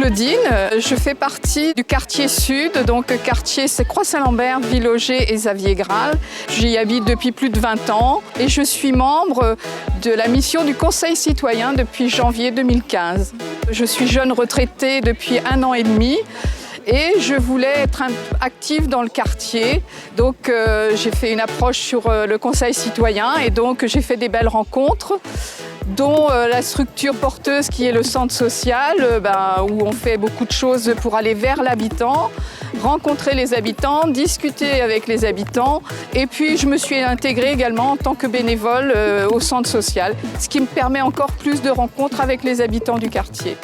Claudine, je fais partie du quartier sud, donc quartier c'est Croix-Saint-Lambert, Villauger et Xavier-Graal. J'y habite depuis plus de 20 ans et je suis membre de la mission du Conseil citoyen depuis janvier 2015. Je suis jeune retraitée depuis 1 an et demi. Et je voulais être active dans le quartier, donc j'ai fait une approche sur le conseil citoyen et donc j'ai fait des belles rencontres, dont la structure porteuse qui est le centre social, où on fait beaucoup de choses pour aller vers l'habitant, rencontrer les habitants, discuter avec les habitants et puis je me suis intégrée également en tant que bénévole au centre social, ce qui me permet encore plus de rencontres avec les habitants du quartier.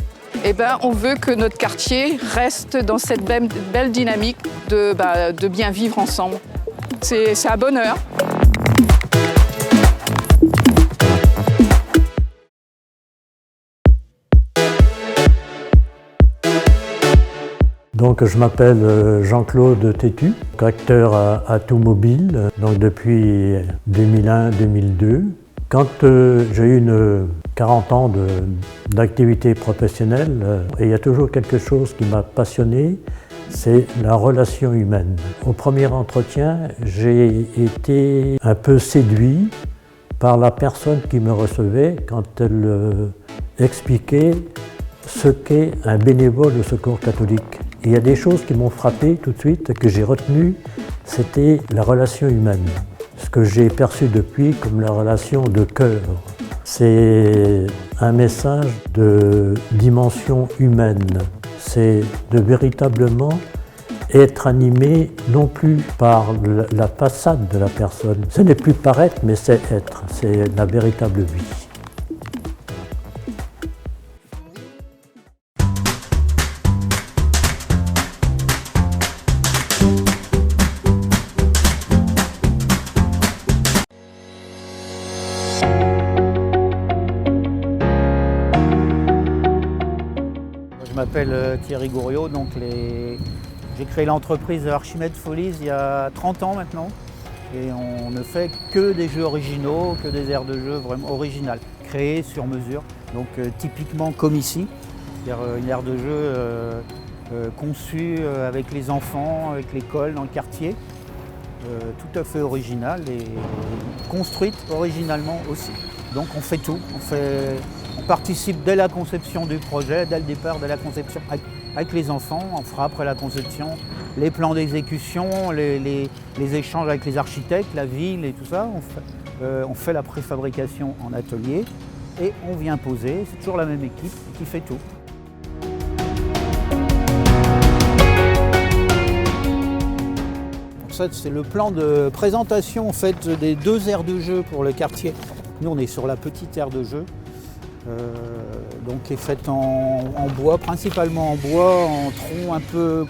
On veut que notre quartier reste dans cette belle dynamique de bien vivre ensemble. C'est un bonheur. Donc, je m'appelle Jean-Claude Tétu, tracteur à tout mobile, donc depuis 2001-2002. Quand j'ai eu 40 ans d'activité professionnelle, et il y a toujours quelque chose qui m'a passionné, c'est la relation humaine. Au premier entretien, j'ai été un peu séduit par la personne qui me recevait quand elle expliquait ce qu'est un bénévole au Secours catholique. Et il y a des choses qui m'ont frappé tout de suite, que j'ai retenues, c'était la relation humaine. Ce que j'ai perçu depuis comme la relation de cœur. C'est un message de dimension humaine. C'est de véritablement être animé non plus par la façade de la personne. Ce n'est plus paraître, mais c'est être. C'est la véritable vie. Je m'appelle Thierry Gouriot, donc j'ai créé l'entreprise Archimède Folies il y a 30 ans maintenant. Et on ne fait que des jeux originaux, que des aires de jeu vraiment originales, créées sur mesure. Donc typiquement comme ici, c'est-à-dire une aire de jeu conçue avec les enfants, avec l'école dans le quartier. Tout à fait originale et construite originalement aussi. Donc on fait tout, on participe dès la conception du projet, dès le départ, dès la conception avec les enfants. On fera après la conception les plans d'exécution, les échanges avec les architectes, la ville et tout ça. On fait la préfabrication en atelier et on vient poser. C'est toujours la même équipe qui fait tout. Ça, c'est le plan de présentation en fait, des 2 aires de jeu pour le quartier. Nous, on est sur la petite aire de jeu, donc qui est faite en bois, principalement en bois, en tronc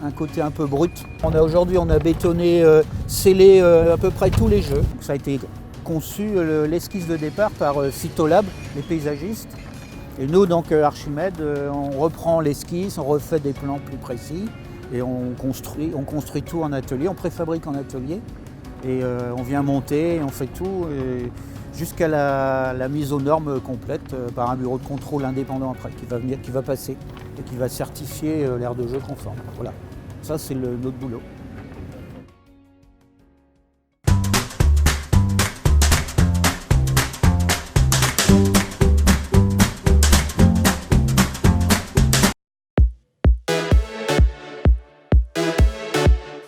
un côté un peu brut. Aujourd'hui, on a bétonné, scellé à peu près tous les jeux. Ça a été conçu, l'esquisse de départ par Phytolab, les paysagistes. Et nous, donc Archimède, on reprend l'esquisse, on refait des plans plus précis. Et on construit tout en atelier, on préfabrique en atelier et on vient monter, on fait tout jusqu'à la mise aux normes complète par un bureau de contrôle indépendant après qui va passer et qui va certifier l'aire de jeu conforme. Voilà, ça c'est notre boulot.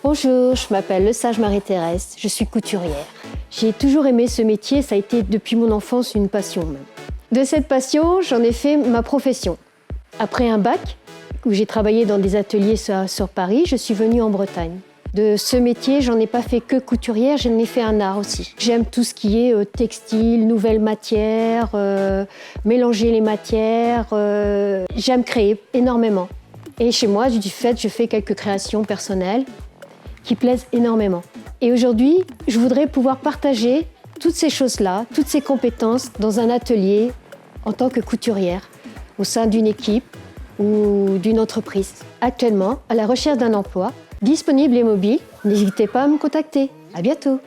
Bonjour, je m'appelle Le Sage Marie-Thérèse, je suis couturière. J'ai toujours aimé ce métier, ça a été depuis mon enfance une passion même. De cette passion, j'en ai fait ma profession. Après un bac, où j'ai travaillé dans des ateliers sur Paris, je suis venue en Bretagne. De ce métier, j'en ai pas fait que couturière, j'en ai fait un art aussi. J'aime tout ce qui est textile, nouvelles matières, mélanger les matières. J'aime créer énormément. Et chez moi, du fait, je fais quelques créations personnelles qui plaisent énormément. Et aujourd'hui, je voudrais pouvoir partager toutes ces choses-là, toutes ces compétences dans un atelier en tant que couturière, au sein d'une équipe ou d'une entreprise. Actuellement, à la recherche d'un emploi, disponible et mobile, n'hésitez pas à me contacter. À bientôt.